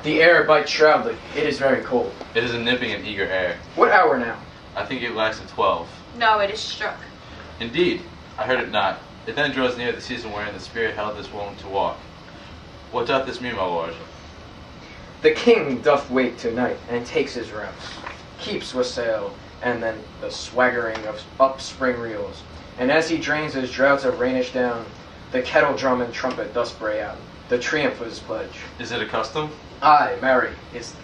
The air bites shroudly. It is very cold. It is a nipping and eager air. What hour now? I think it lags at 12. No, it is struck. Indeed, I heard it not. It then draws near the season wherein the spirit held this woman to walk. What doth this mean, my lord? The king doth wake to-night, and takes his rouse, keeps wassail, and then the swaggering of upspring reels. And as he drains his draughts of rainish down, the kettle drum and trumpet thus bray out, the triumph of his pledge. Is it a custom? Aye, marry, is.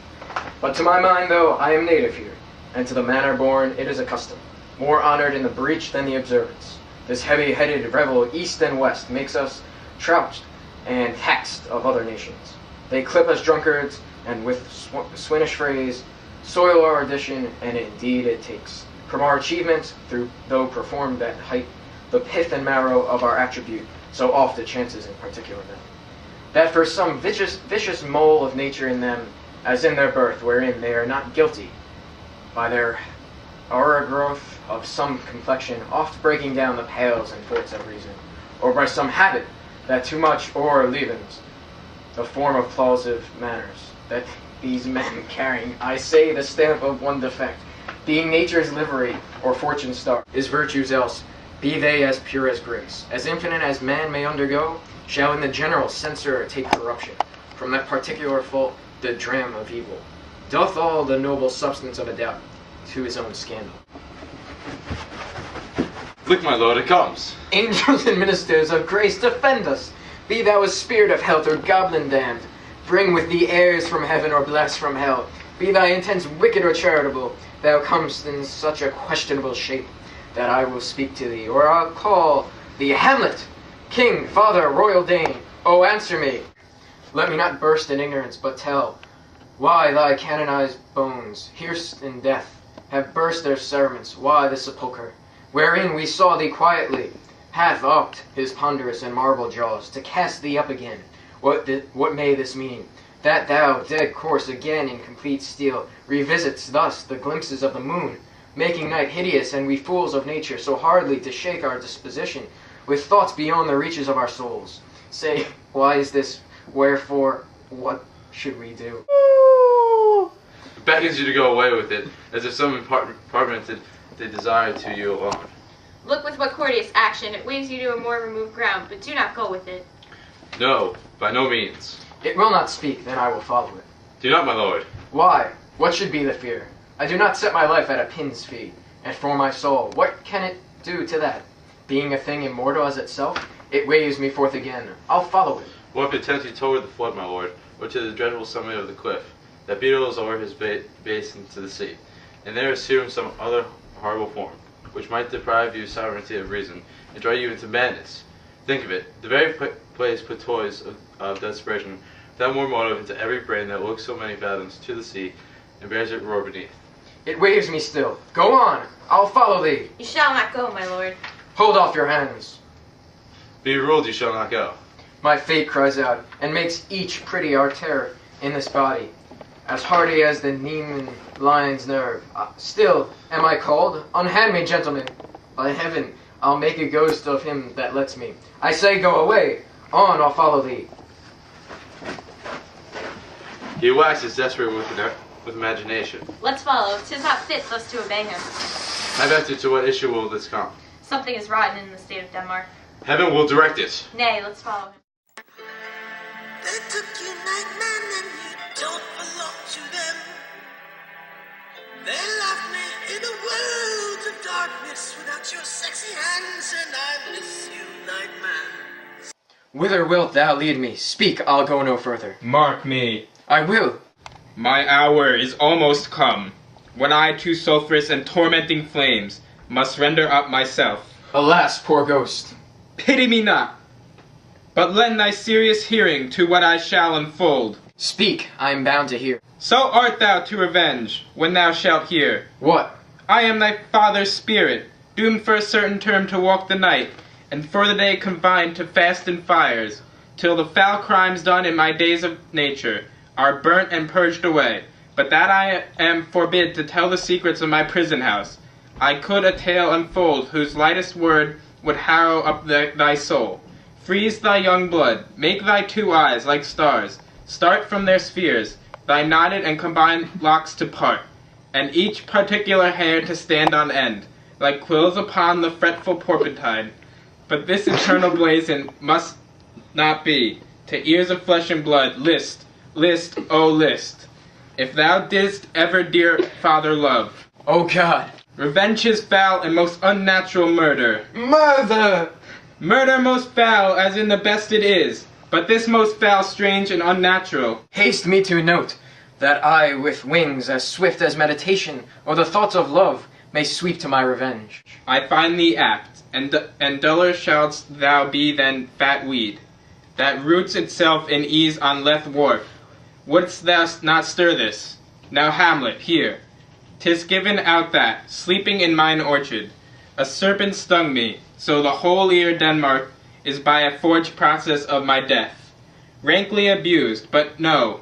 But to my mind, though, I am native here, and to the manor born it is a custom, more honored in the breach than the observance. This heavy-headed revel east and west makes us trouched and taxed of other nations. They clip us drunkards, and with Swinish phrase, soil our addition, and indeed it takes. From our achievements, though performed at height, the pith and marrow of our attribute, so oft it chances in particular men. That for some vicious mole of nature in them, as in their birth, wherein they are not guilty, by their o'ergrowth of some complexion, oft breaking down the pales and forts of reason, or by some habit that too much o'erleavens the form of plausive manners, that these men carrying, I say, the stamp of one defect, being nature's livery or fortune's star, is virtues else, be they as pure as grace, as infinite as man may undergo, shall in the general censor take corruption, from that particular fault the dram of evil, doth all the noble substance of a doubt to his own scandal. Look, my lord, it comes. Angels and ministers of grace, defend us. Be thou a spirit of health or goblin damned. Bring with thee heirs from heaven or bless from hell. Be thy intents wicked or charitable, thou comest in such a questionable shape that I will speak to thee, or I'll call thee Hamlet, king, father, royal dane. Oh, answer me. Let me not burst in ignorance, but tell why thy canonized bones, pierced in death, have burst their cerements, why the sepulchre, wherein we saw thee quietly, hath opt his ponderous and marble jaws to cast thee up again. What may this mean? That thou, dead corse, again in complete steel, revisits thus the glimpses of the moon, making night hideous, and we fools of nature so hardly to shake our disposition, with thoughts beyond the reaches of our souls. Say, why is this? Wherefore? What should we do? It beckons you to go away with it, as if some impartment they desire to you alone. Look with what courteous action. It waves you to a more removed ground, but do not go with it. No, by no means. It will not speak, then I will follow it. Do not, my lord. Why? What should be the fear? I do not set my life at a pin's fee, and for my soul, what can it do to that? Being a thing immortal as itself, it waves me forth again. I'll follow it. What if it tempts you toward the flood, my lord, or to the dreadful summit of the cliff, that beetles o'er his base into the sea, and there assume some other horrible form, which might deprive you sovereignty of reason, and drive you into madness? Think of it, the very place put toys of desperation, without more motive, into every brain that looks so many fathoms to the sea, and bears it roar beneath. It waves me still. Go on, I'll follow thee. You shall not go, my lord. Hold off your hands. Be ruled, you shall not go. My fate cries out, and makes each pretty our terror in this body, as hardy as the Nemean lion's nerve. Still am I called? Unhand me, gentlemen. By heaven, I'll make a ghost of him that lets me. I say, go away. On, I'll follow thee. He waxes desperate with imagination. Let's follow. 'Tis not fit thus to obey him. I bet you to what issue will this come? Something is rotten in the state of Denmark. Heaven will direct it. Nay, let's follow him. They took you, nightman, and you don't belong to them. They left me in a world of darkness without your sexy hands, and I miss you, nightman. Whither wilt thou lead me? Speak, I'll go no further. Mark me. I will. My hour is almost come, when I to sulphurous and tormenting flames must render up myself. Alas, poor ghost. Pity me not, but lend thy serious hearing to what I shall unfold. Speak, I am bound to hear. So art thou to revenge, when thou shalt hear. What? I am thy father's spirit, doomed for a certain term to walk the night, and for the day confined to fast and fires, till the foul crimes done in my days of nature are burnt and purged away. But that I am forbid to tell the secrets of my prison house. I could a tale unfold whose lightest word would harrow up thy soul. Freeze thy young blood, make thy two eyes like stars, start from their spheres, thy knotted and combined locks to part, and each particular hair to stand on end, like quills upon the fretful porpentine. But this eternal blazon must not be. To ears of flesh and blood, list, list, oh list, if thou didst ever dear father love. Oh God. Revenge is foul and most unnatural murder. Murder! Murder most foul, as in the best it is, but this most foul, strange, and unnatural. Haste me to note that I, with wings as swift as meditation or the thoughts of love, may sweep to my revenge. I find thee apt, and duller shalt thou be than fat weed, that roots itself in ease on Lethe wharf. Wouldst thou not stir this? Now, Hamlet, here. 'Tis given out that, sleeping in mine orchard, a serpent stung me, so the whole ear Denmark is by a forged process of my death. Rankly abused, but no,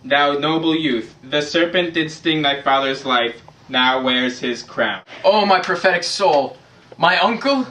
thou noble youth, the serpent did sting thy father's life, now wears his crown. Oh, my prophetic soul! My uncle?